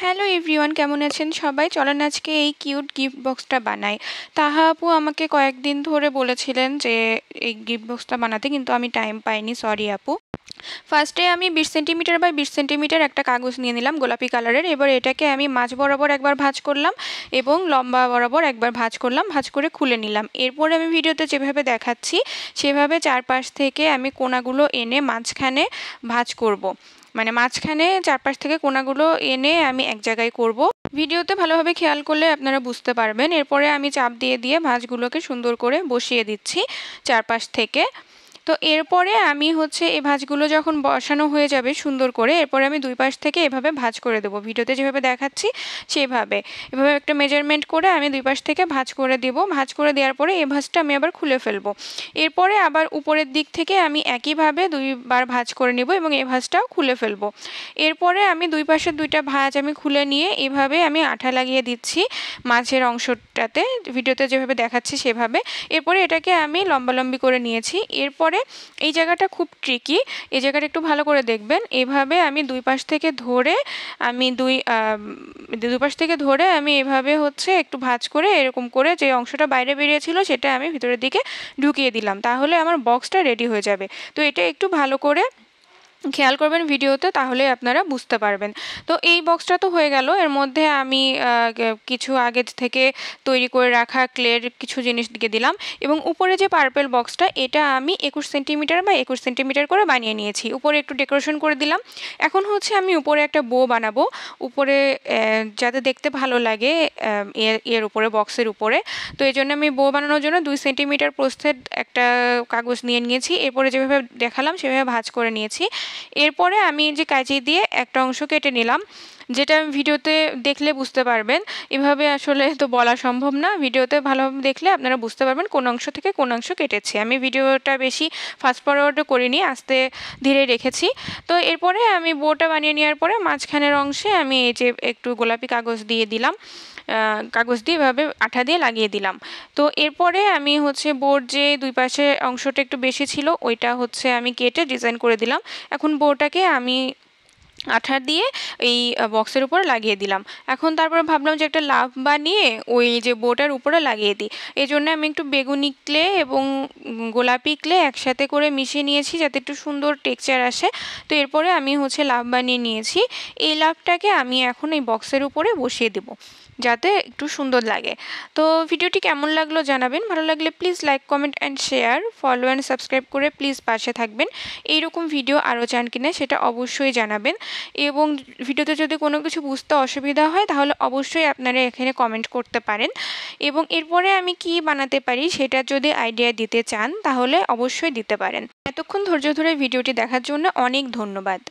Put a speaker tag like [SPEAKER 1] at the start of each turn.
[SPEAKER 1] Hello everyone, কেমন আছেন সবাই? চলেন আজকে এই কিউট গিফট বক্সটা বানাই। তাহা আপু আমাকে কয়েকদিন ধরে বলেছিলেন যে এই গিফট বক্সটা বানাতে, কিন্তু আমি টাইম পাইনি, সরি আপু। ফার্স্টে আমি 20 সেন্টিমিটার বাই 20 সেন্টিমিটার একটা কাগজ নিয়ে নিলাম গোলাপি কালারের। এবার এটাকে আমি মাঝ বরাবর একবার ভাঁজ করলাম এবং লম্বা বরাবর একবার ভাঁজ করলাম, ভাঁজ করে খুলে নিলাম। এরপরে আমি ভিডিওতে যেভাবে দেখাচ্ছি সেভাবে চারপাশ থেকে আমি কোণাগুলো এনে মাঝখানে ভাঁজ করব। মানে মাঝখানে চারপাশ থেকে কোণাগুলো এনে আমি এক জায়গায় করব। ভিডিওতে ভালোভাবে খেয়াল করলে আপনারা বুঝতে পারবেন। এরপরে আমি চাপ দিয়ে দিয়ে ভাঁজগুলোকে সুন্দর করে বসিয়ে দিচ্ছি চারপাশ থেকে। তো এরপরে আমি এই ভাঁজগুলো যখন বসানো হয়ে যাবে সুন্দর করে, এরপরে আমি দুই পাশ থেকে এভাবে ভাঁজ করে দেবো, ভিডিওতে যেভাবে দেখাচ্ছি সেভাবে। এভাবে একটা মেজারমেন্ট করে আমি দুই পাশ থেকে ভাঁজ করে দেবো। ভাঁজ করে দেওয়ার পরে এই ভাঁজটা আমি আবার খুলে ফেলবো। এরপরে আবার উপরের দিক থেকে আমি একইভাবে দুইবার ভাঁজ করে নেব এবং এই ভাঁজটাও খুলে ফেলবো। এরপরে আমি দুই পাশের দুইটা ভাঁজ আমি খুলে নিয়ে এভাবে আমি আঠা লাগিয়ে দিচ্ছি মাঝের অংশটাতে, ভিডিওতে যেভাবে দেখাচ্ছি সেভাবে। এরপরে এটাকে আমি লম্বালম্বি করে নিয়েছি। এরপরে এই জায়গাটা খুব ট্রিকি, এই জায়গাটা একটু ভালো করে দেখবেন। এভাবে আমি দুই পাশ থেকে ধরে আমি এভাবে একটু ভাঁজ করে এরকম করে যে অংশটা বাইরে বেরিয়েছিল সেটা আমি ভিতরের দিকে ঢুকিয়ে দিলাম, তাহলে আমার বক্সটা রেডি হয়ে যাবে। তো এটা একটু ভালো করে খেয়াল করবেন ভিডিওতে, তাহলে আপনারা বুঝতে পারবেন। তো এই বক্সটা তো হয়ে গেল। এর মধ্যে আমি কিছু আগে থেকে তৈরি করে রাখা ক্লের কিছু জিনিস দিয়ে দিলাম এবং উপরে যে পার্পেল বক্সটা, এটা আমি 21 সেন্টিমিটার বা 21 সেন্টিমিটার করে বানিয়ে নিয়েছি। উপরে একটু ডেকোরেশন করে দিলাম। এখন আমি উপরে একটা বো বানাবো, উপরে যাতে দেখতে ভালো লাগে এর উপরে, বক্সের উপরে। তো এই জন্য আমি বো বানানোর জন্য 2 সেন্টিমিটার প্রস্থের একটা কাগজ নিয়ে নিয়েছি। এরপরে যেভাবে দেখালাম সেভাবে ভাঁজ করে নিয়েছি। এরপরে আমি যে কাঁচি দিয়ে একটা অংশ কেটে নিলাম, যেটা ভিডিওতে দেখলে বুঝতে পারবেন। এভাবে আসলে তো বলা সম্ভব না, ভিডিওতে ভালোভাবে দেখলে আপনারা বুঝতে পারবেন কোন অংশ থেকে কোন অংশ কেটেছি। আমি ভিডিওটা বেশি ফাস্ট ফরওয়ার্ডও করিনি, আস্তে ধীরে রেখেছি। তো এরপরে আমি বোটা বানিয়ে নেওয়ার পরে মাঝখানের অংশে আমি এই যে একটু গোলাপি কাগজ দিয়ে দিলাম, কাগজ দিয়ে এভাবে আঠা দিয়ে লাগিয়ে দিলাম। তো এরপরে আমি বোর যে দুই পাশে অংশটা একটু বেশি ছিল ওইটা আমি কেটে ডিজাইন করে দিলাম। এখন বোটাকে আমি আঠা দিয়ে এই বক্সের উপর লাগিয়ে দিলাম। এখন তারপরে ভাবলাম যে একটা লাভ বানিয়ে ওই যে বোটার উপরে লাগিয়ে দিই। এই জন্য আমি একটু বেগুনি ক্লে এবং গোলাপি ক্লে একসাথে করে মিশিয়ে নিয়েছি যাতে একটু সুন্দর টেক্সচার আসে। তো এরপরে আমি লাভ বানিয়ে নিয়েছি। এই লাভটাকে আমি এখন এই বক্সের উপরে বসিয়ে দেবো যাতে একটু সুন্দর লাগে। তো ভিডিওটি কেমন লাগলো জানাবেন। ভালো লাগলে please like, comment and share, follow and subscribe করে প্লিজ পাশে থাকবেন। এইরকম ভিডিও আরও চান কিনা সেটা অবশ্যই জানাবেন। এবং ভিডিওতে যদি কোনো কিছু বুঝতে অসুবিধা হয় তাহলে অবশ্যই আপনারা এখানে কমেন্ট করতে পারেন। এবং এরপরে আমি কি বানাতে পারি সেটা যদি আইডিয়া দিতে চান তাহলে অবশ্যই দিতে পারেন। এতক্ষণ ধৈর্য ধরে ভিডিওটি দেখার জন্য অনেক ধন্যবাদ।